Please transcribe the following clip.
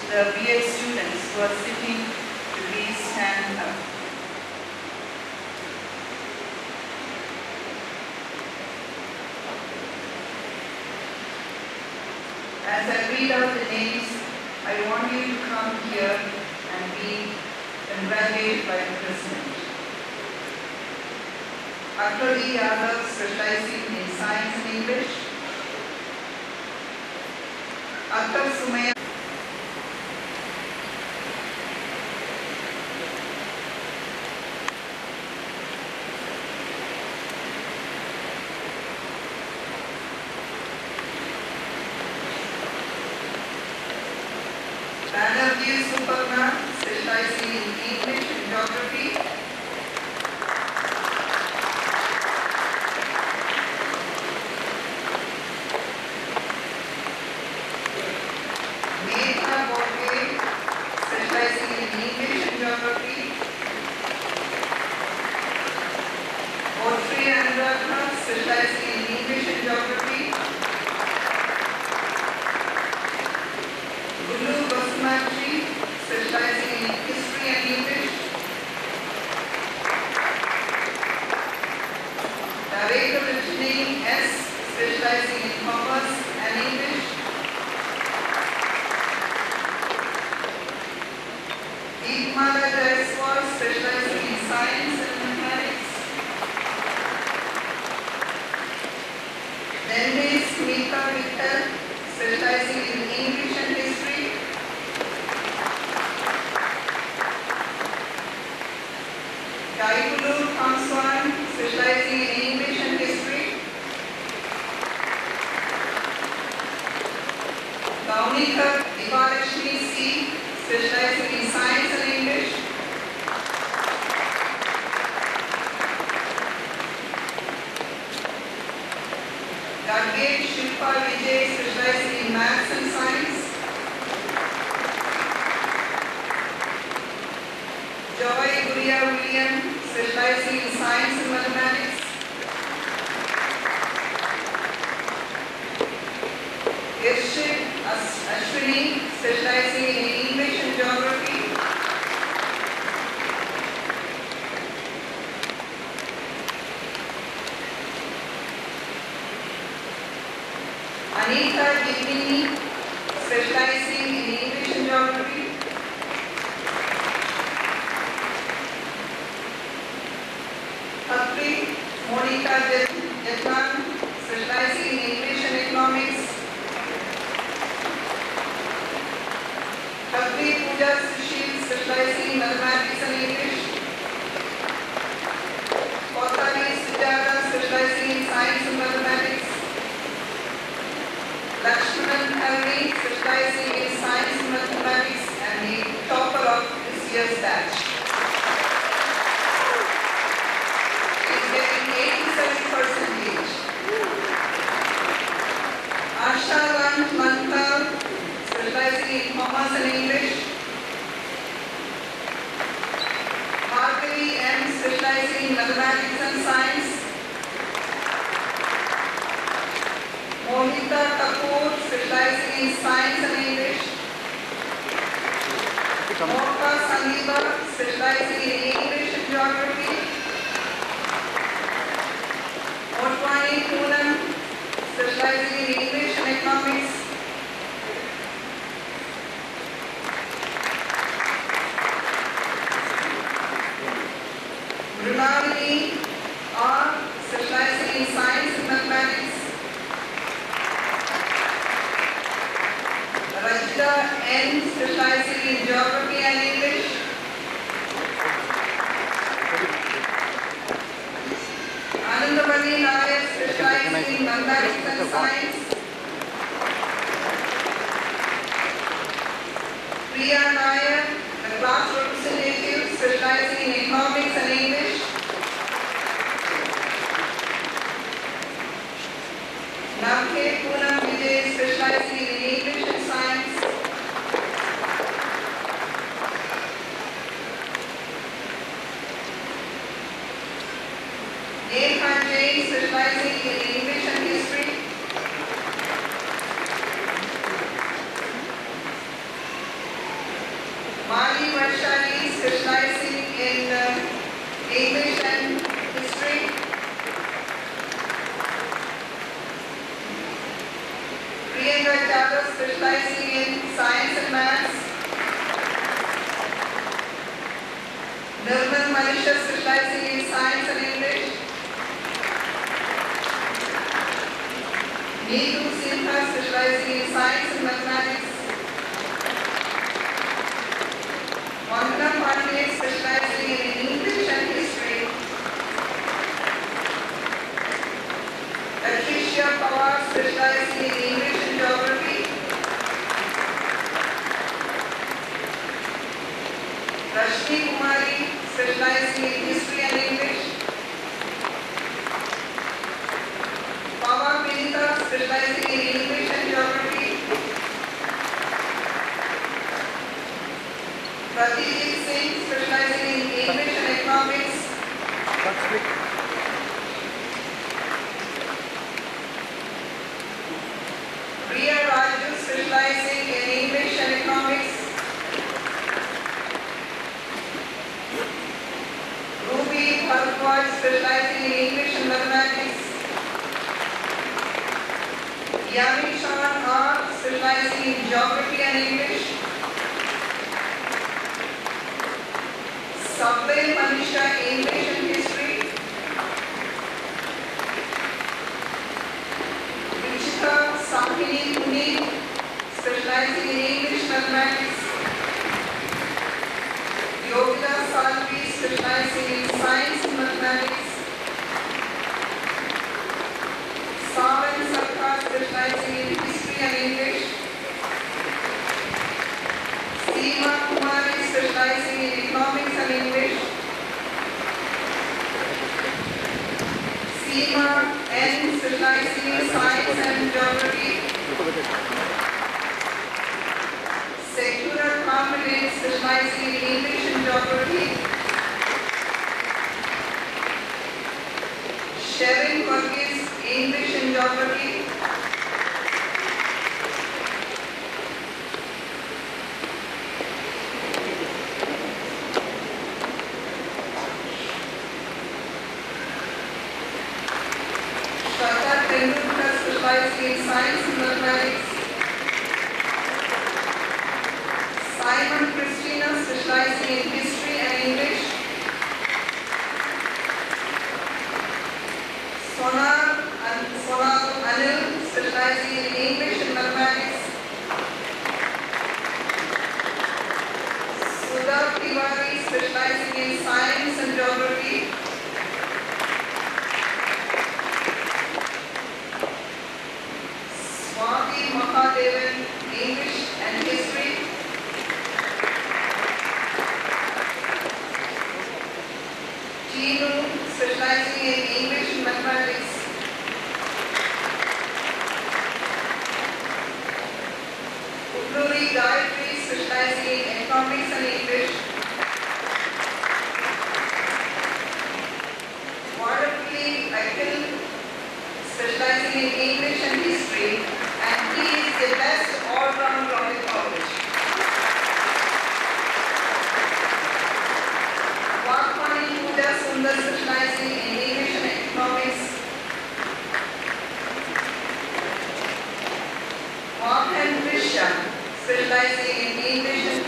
the BA students who are sitting to please stand up. As I read out the names, I want you to come here and be congratulated by the President. Akrali Yadav, specializing in Science and English. Akhtar Sumaya. Banerjee Suparna, specializing in English and Geography. Megha Borde, specializing in English and Geography. Audrey Anuradha, specializing in English and Geography. Specializing in History and English. Director of Engineering S, specializing in Commerce and English. Deepmala Jaiswal, specializing in Science and Mathematics. Dende Smita Vittal, specializing in English and History. Gaibulu Kamswan, specializing in English and History. Gaunika Divalakshmi C, specializing in Science and English. Gadget Shilpa Vijay, specializing in Maths and Science. Joy Guria William, specializing in Science and Mathematics. Irshid Ashwini, specializing in English and Geography. Anita Jimini, specializing in English and Geography. Monica Jetlan, specializing in English and Economics. Khatri Pooja Sushil, specializing in Mathematics and English. Kautali Sujata, specializing in Science and Mathematics. Lakshman Harni, specializing in Science and Mathematics, and the topper of this year's batch. 87%. Asha Rand Mantal, specializing in Commerce and English. Bhargavi M, specializing in Mathematics and Science. Mohita Kapoor, specializing in Science and English. Mokka Sangeeta, specializing in English and Geography. Motwani Poonam, specializing in English and Economics. Mrinalini R, specializing in Science and Mathematics. Rajita N, specializing in Geography and English. Anandavali Nair, specializing in Mathematics and Science. Priya Nair, the class representative, specializing in Economics and English. Navke Poonam Vijay, specializing in English and Science. Neha Jain, specializing in English and History. English and history. Priyanka Yadav specializing in science and maths. Nirmal Manisha specializing in science and English. Neetu Sinha specializing in science and mathematics. Vandana Pandey specializing in English and history. Patricia Pawar specializing in English and geography. Rashmi Kumari specializing in history and English. Pawar Vinita specializing in English and geography. Pradeep Singh specializing in English and economics. Priya Raju specializing in English and economics. Ruby Bharadwaj specializing in English and mathematics. Yami Shawn R specializing in geography and English. Sabbay Manisha English and history. Ruchita Sakini Puni specializing in English mathematics. Yogita Salvi specializing in science and mathematics. Savan Sarkar specializing in history and English. Seema Kumari specializing in economics and English. Seema N specializing in science and geography. Sekura Kamale specializing in English and geography. Sherin Varghese English and geography. Specializing in science and mathematics. Simon Christina specializing in history and English. Sonal Anil specializing in English and mathematics. Sudha Tiwari specializing in science and geography. Mahadevan, English and history. Chinu, specializing in English and mathematics. Ulluri Gayatri, specializing in economics and English. Wadapalli Akhil, specializing in English and history. And he is the best all-round from the college. Vakmani Pooja Sundar specializing in English and economics. Mohan Krishna specializing in English and